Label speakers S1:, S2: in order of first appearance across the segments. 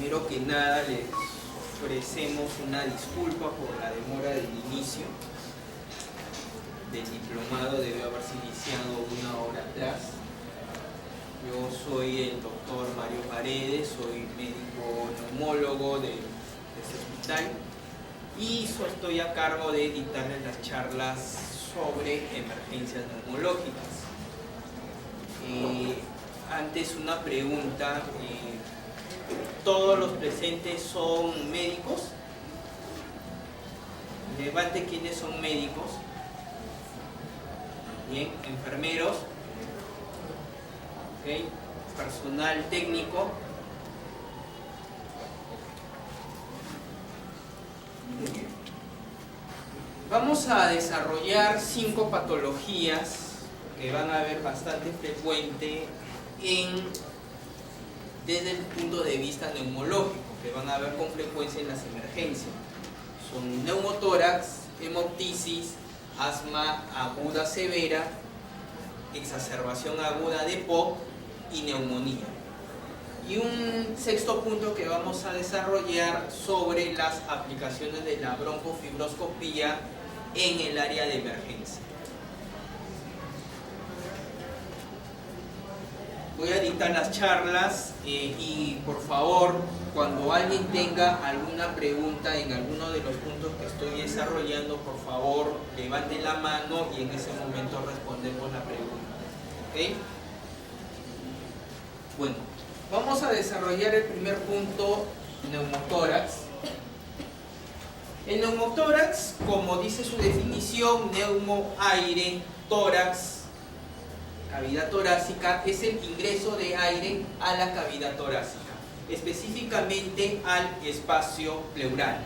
S1: Primero que nada les ofrecemos una disculpa por la demora del inicio del diplomado, debió haberse iniciado 1 hora atrás. Yo soy el doctor Mario Paredes, soy médico neumólogo de este hospital y estoy a cargo de dictarles las charlas sobre emergencias neumológicas. Antes una pregunta, ¿todos los presentes son médicos? Levante quiénes son médicos. Bien, enfermeros. Okay. Personal técnico. Vamos a desarrollar 5 patologías que van a ver bastante frecuente desde el punto de vista neumológico, que van a ver con frecuencia en las emergencias. Son neumotórax, hemoptisis, asma aguda severa, exacerbación aguda de POC y neumonía. Y un sexto punto que vamos a desarrollar sobre las aplicaciones de la broncofibroscopía en el área de emergencia. Voy a dictar las charlas y por favor, cuando alguien tenga alguna pregunta en alguno de los puntos que estoy desarrollando, por favor, levanten la mano y en ese momento respondemos la pregunta. ¿Okay? Bueno, vamos a desarrollar el primer punto, neumotórax. El neumotórax, como dice su definición, neumo, aire, tórax, cavidad torácica, es el ingreso de aire a la cavidad torácica, específicamente al espacio pleural.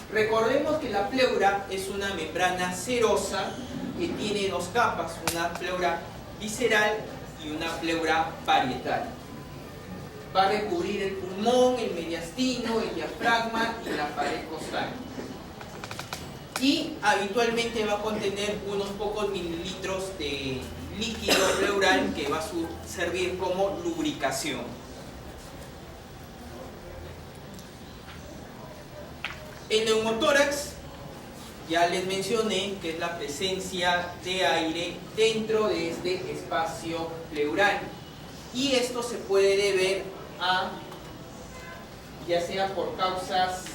S1: Recordemos que la pleura es una membrana serosa que tiene 2 capas, una pleura visceral y una pleura parietal. Va a recubrir el pulmón, el mediastino, el diafragma y la pared costal. Y habitualmente va a contener unos pocos mililitros de líquido pleural que va a servir como lubricación. El neumotórax, ya les mencioné que es la presencia de aire dentro de este espacio pleural. Y esto se puede deber a, ya sea por causas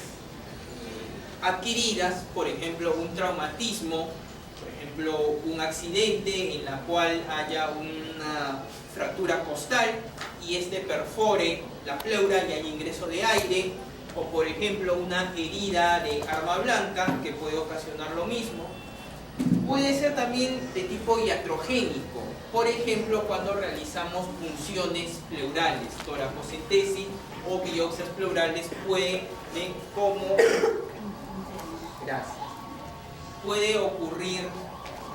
S1: adquiridas, por ejemplo un traumatismo, por ejemplo un accidente en la cual haya una fractura costal y este perfore la pleura y hay ingreso de aire, o por ejemplo una herida de arma blanca que puede ocasionar lo mismo. Puede ser también de tipo iatrogénico, por ejemplo cuando realizamos punciones pleurales, toracocentesis o biopsias pleurales puede ocurrir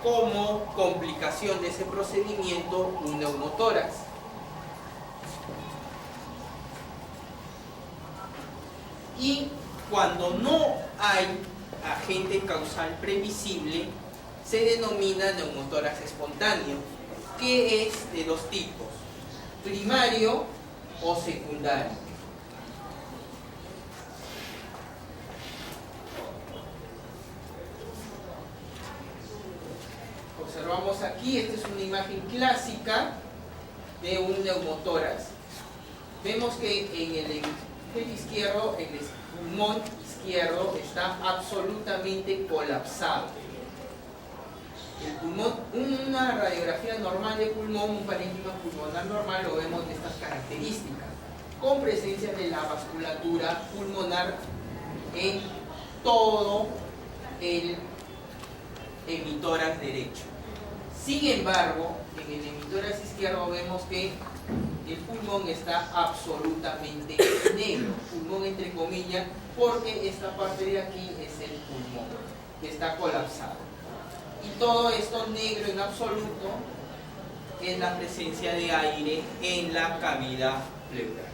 S1: como complicación de ese procedimiento un neumotórax. Y cuando no hay agente causal previsible, se denomina neumotórax espontáneo, que es de 2 tipos, primario o secundario. Observamos aquí, esta es una imagen clásica de un neumotórax. Vemos que en el hemisferio izquierdo, el pulmón izquierdo está absolutamente colapsado. El pulmón, una radiografía normal de pulmón, un parénquima pulmonar normal, lo vemos de estas características, con presencia de la vasculatura pulmonar en todo el hemitórax derecho. Sin embargo, en el hemitórax izquierdo vemos que el pulmón está absolutamente negro, pulmón entre comillas, porque esta parte de aquí es el pulmón, que está colapsado. Y todo esto negro en absoluto es la presencia de aire en la cavidad pleural.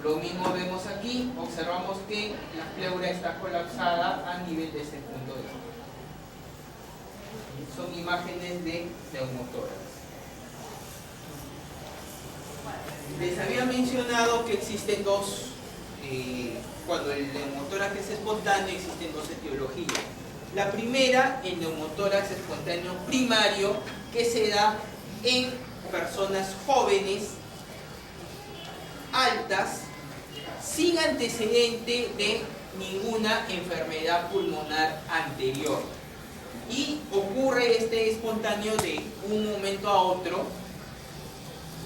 S1: Lo mismo vemos aquí, observamos que la pleura está colapsada a nivel de este punto de vista. Son imágenes de neumotórax. Les había mencionado que existen dos, cuando el neumotórax es espontáneo, existen dos etiologías. La primera, el neumotórax espontáneo primario, que se da en personas jóvenes, altas, sin antecedente de ninguna enfermedad pulmonar anterior. Y ocurre este espontáneo de un momento a otro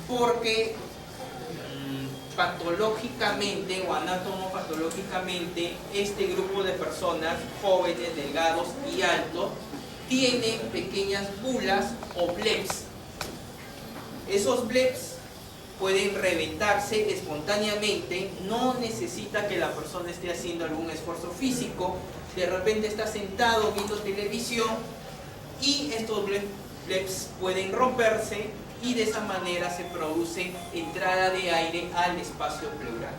S1: porque patológicamente o anatomopatológicamente este grupo de personas jóvenes, delgados y altos tienen pequeñas bulas o bleps. Esos bleps pueden reventarse espontáneamente, no necesita que la persona esté haciendo algún esfuerzo físico. De repente está sentado viendo televisión y estos bleps pueden romperse y de esa manera se produce entrada de aire al espacio pleural.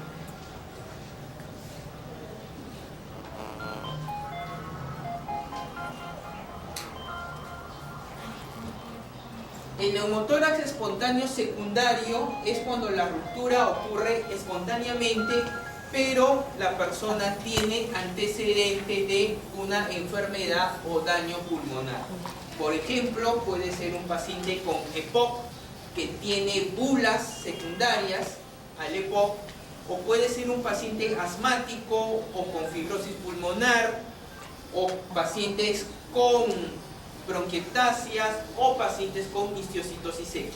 S1: El neumotórax espontáneo secundario es cuando la ruptura ocurre espontáneamente, pero la persona tiene antecedente de una enfermedad o daño pulmonar. Por ejemplo, puede ser un paciente con EPOC que tiene bulas secundarias al EPOC, o puede ser un paciente asmático o con fibrosis pulmonar, o pacientes con bronquiectasias o pacientes con histiocytosis X.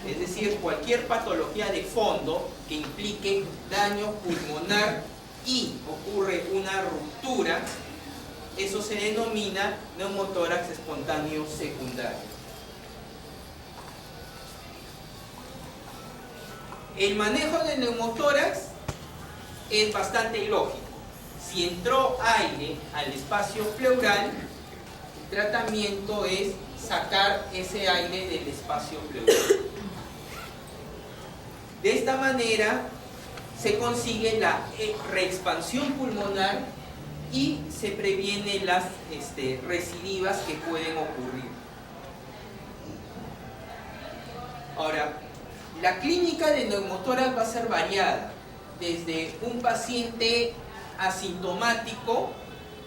S1: Es decir, cualquier patología de fondo que implique daño pulmonar y ocurre una ruptura, eso se denomina neumotórax espontáneo secundario. El manejo del neumotórax es bastante lógico. Si entró aire al espacio pleural, el tratamiento es sacar ese aire del espacio pleural. De esta manera se consigue la reexpansión pulmonar y se previene las recidivas que pueden ocurrir. Ahora, la clínica de neumotórax va a ser variada, desde un paciente asintomático,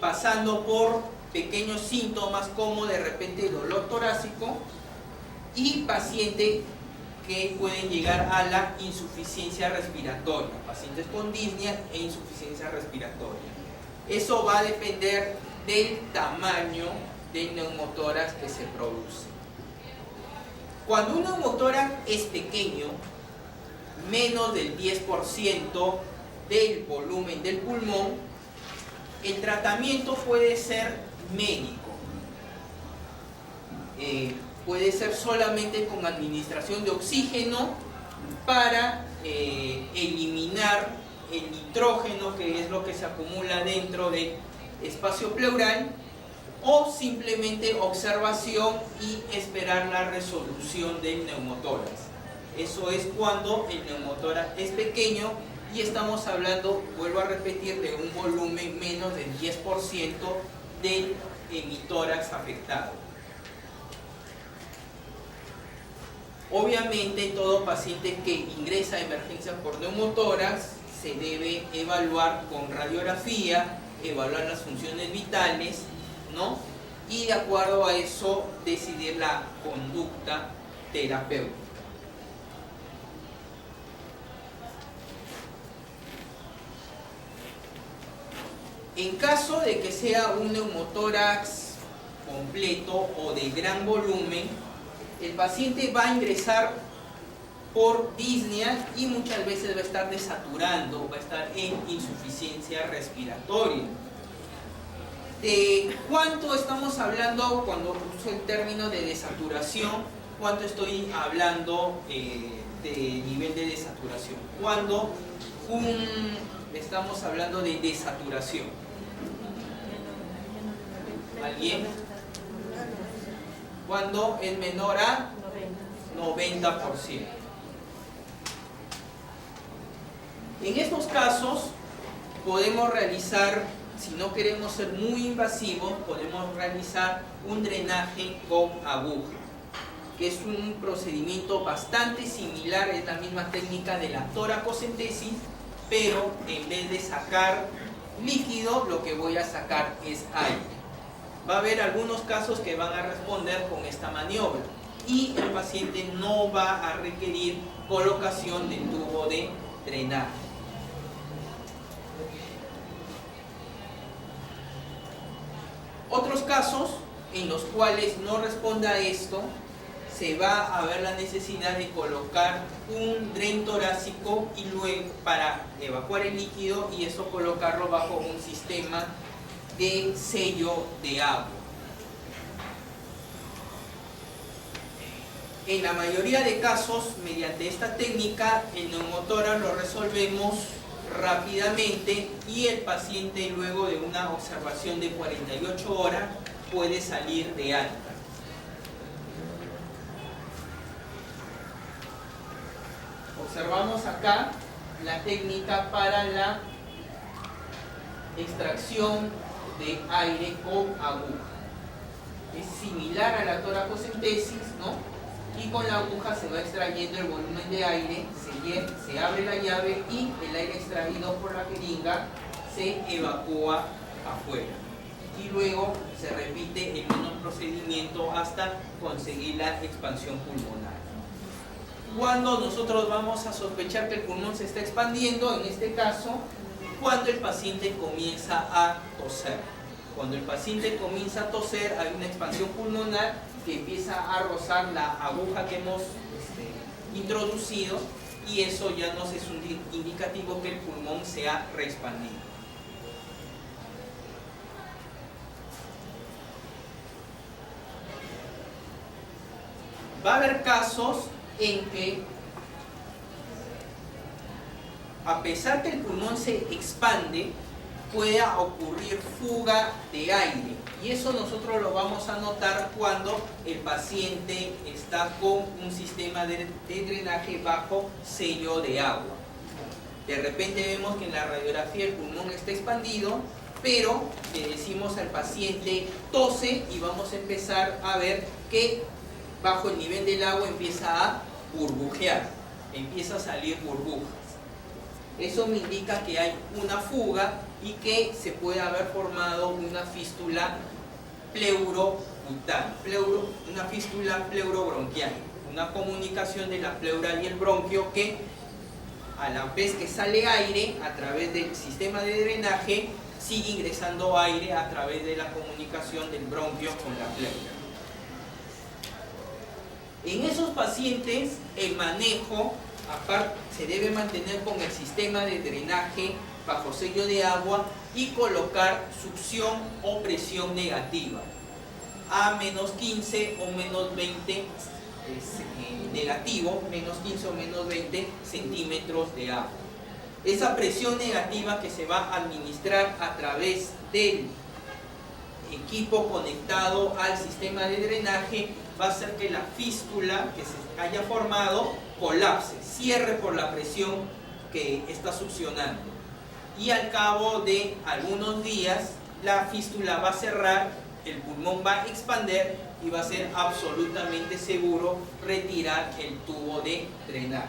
S1: pasando por pequeños síntomas como de repente dolor torácico, y pacientes que pueden llegar a la insuficiencia respiratoria, pacientes con disnea e insuficiencia respiratoria. Eso va a depender del tamaño del neumotórax que se produce. Cuando un neumotórax es pequeño, menos del 10% del volumen del pulmón, el tratamiento puede ser médico. Puede ser solamente con administración de oxígeno para eliminar el nitrógeno, que es lo que se acumula dentro del espacio pleural, o simplemente observación y esperar la resolución del neumotórax. Eso es cuando el neumotórax es pequeño y estamos hablando, vuelvo a repetir, de un volumen menos del 10% del hemitórax afectado. Obviamente, todo paciente que ingresa a emergencia por neumotórax se debe evaluar con radiografía, evaluar las funciones vitales, ¿no? Y de acuerdo a eso decidir la conducta terapéutica. En caso de que sea un neumotórax completo o de gran volumen, el paciente va a ingresar por disnea y muchas veces va a estar desaturando, va a estar en insuficiencia respiratoria. ¿De cuánto estamos hablando cuando uso el término de desaturación? ¿Cuánto estoy hablando de nivel de desaturación? Cuando estamos hablando de desaturación. ¿Alguien? Cuando es menor a 90%. En estos casos podemos realizar, si no queremos ser muy invasivos, podemos realizar un drenaje con aguja. que es un procedimiento bastante similar, es la misma técnica de la toracocentesis, pero en vez de sacar líquido, lo que voy a sacar es aire. Va a haber algunos casos que van a responder con esta maniobra y el paciente no va a requerir colocación de tubo de drenaje. Otros casos en los cuales no responda esto, se va a ver la necesidad de colocar un dren torácico y luego para evacuar el líquido y eso colocarlo bajo un sistema de sello de agua. En la mayoría de casos, mediante esta técnica, el neumotórax lo resolvemos rápidamente y el paciente luego de una observación de 48 horas puede salir de alta. Observamos acá la técnica para la extracción de aire con aguja. Es similar a la toracocentesis, ¿no? Y con la aguja se va extrayendo el volumen de aire, se abre la llave y el aire extraído por la jeringa se evacúa afuera. Y luego se repite el mismo procedimiento hasta conseguir la expansión pulmonar. Cuando nosotros vamos a sospechar que el pulmón se está expandiendo, en este caso, cuando el paciente comienza a toser. Cuando el paciente comienza a toser, hay una expansión pulmonar que empieza a rozar la aguja que hemos introducido y eso ya nos es un indicativo que el pulmón se ha reexpandido. Va a haber casos en que, a pesar que el pulmón se expande, pueda ocurrir fuga de aire. Y eso nosotros lo vamos a notar cuando el paciente está con un sistema de drenaje bajo sello de agua. De repente vemos que en la radiografía el pulmón está expandido, pero le decimos al paciente tose y vamos a empezar a ver que bajo el nivel del agua empieza a burbujear, empieza a salir burbujas. Eso me indica que hay una fuga y que se puede haber formado una fístula pleurobutal, una fístula pleurobronquial, una comunicación de la pleura y el bronquio que a la vez que sale aire a través del sistema de drenaje, sigue ingresando aire a través de la comunicación del bronquio con la pleura. En esos pacientes el manejo aparte se debe mantener con el sistema de drenaje bajo sello de agua y colocar succión o presión negativa a menos 15 o menos 20 negativo, menos 15 o menos 20 centímetros de agua. Esa presión negativa que se va a administrar a través del equipo conectado al sistema de drenaje va a hacer que la fístula que se haya formado colapse, cierre por la presión que está succionando. Y al cabo de algunos días la fístula va a cerrar, el pulmón va a expander y va a ser absolutamente seguro retirar el tubo de drenaje.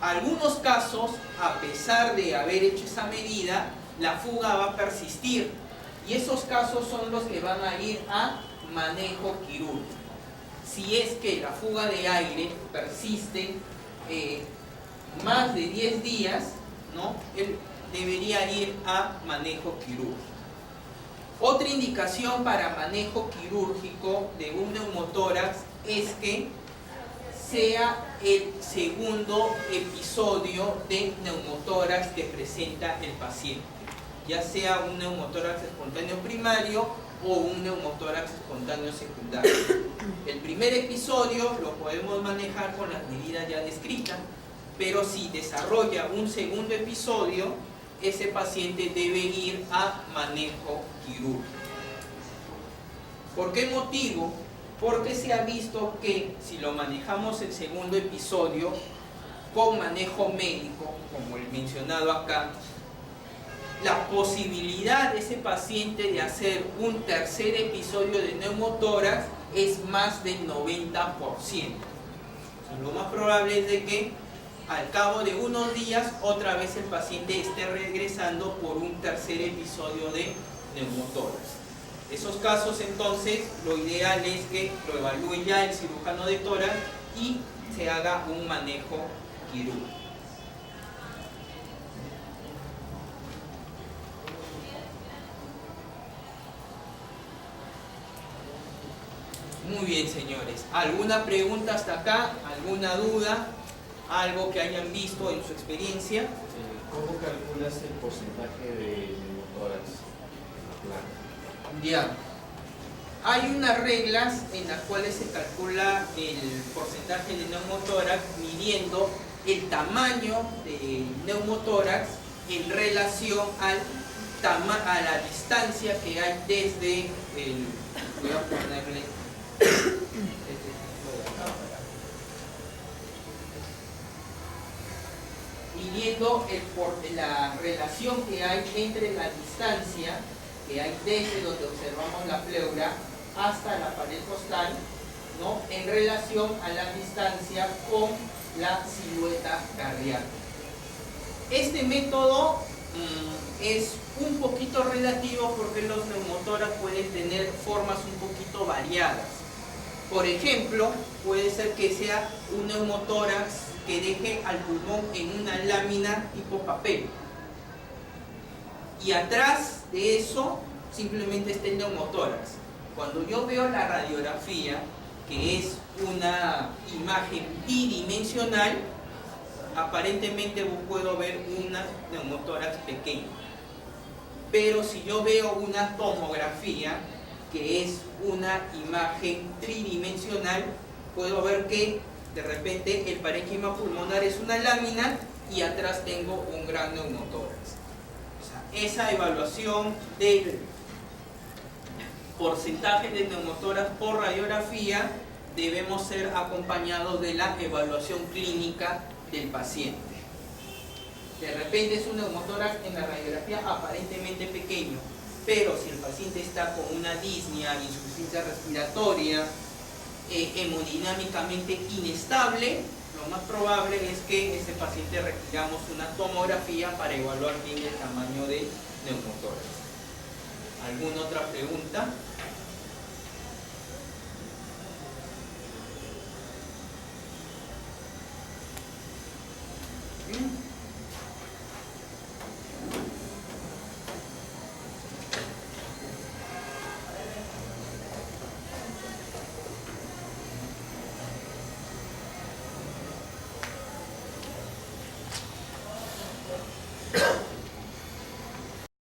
S1: Algunos casos, a pesar de haber hecho esa medida, la fuga va a persistir y esos casos son los que van a ir a manejo quirúrgico. Si es que la fuga de aire persiste más de 10 días, ¿no? Él debería ir a manejo quirúrgico. Otra indicación para manejo quirúrgico de un neumotórax es que sea el segundo episodio de neumotórax que presenta el paciente, ya sea un neumotórax espontáneo primario o un neumotórax espontáneo secundario. El primer episodio lo podemos manejar con las medidas ya descritas, pero si desarrolla un segundo episodio, ese paciente debe ir a manejo quirúrgico. ¿Por qué motivo? Porque se ha visto que si lo manejamos el segundo episodio con manejo médico, como el mencionado acá, la posibilidad de ese paciente de hacer un tercer episodio de neumotórax es más del 90%. Lo más probable es de que al cabo de unos días otra vez el paciente esté regresando por un tercer episodio de neumotórax. Esos casos entonces lo ideal es que lo evalúe ya el cirujano de tórax y se haga un manejo quirúrgico. Muy bien, señores. ¿Alguna pregunta hasta acá? ¿Alguna duda? ¿Algo que hayan visto en su experiencia?
S2: ¿Cómo calculas el porcentaje de neumotórax en la placa?
S1: Ya. Hay unas reglas en las cuales se calcula el porcentaje de neumotórax midiendo el tamaño del neumotórax en relación a la distancia que hay desde el... Voy a ponerle... midiendo la relación que hay entre la distancia que hay desde donde observamos la pleura hasta la pared costal, ¿no?, en relación a la distancia con la silueta cardíaca. Este método es un poquito relativo porque los neumotórax pueden tener formas un poquito variadas. Por ejemplo, puede ser que sea un neumotórax que deje al pulmón en una lámina tipo papel. Y atrás de eso simplemente está el neumotórax. Cuando yo veo la radiografía, que es una imagen bidimensional, aparentemente puedo ver un neumotórax pequeño. Pero si yo veo una tomografía, que es una imagen tridimensional, puedo ver que de repente el parénquima pulmonar es una lámina y atrás tengo un gran neumotórax. O sea, esa evaluación del porcentaje de neumotórax por radiografía debemos ser acompañados de la evaluación clínica del paciente. De repente es un neumotórax en la radiografía aparentemente pequeño, pero si el paciente está con una disnea, insuficiencia respiratoria, hemodinámicamente inestable, lo más probable es que ese paciente requiramos una tomografía para evaluar bien el tamaño del neumotórax. ¿Alguna otra pregunta?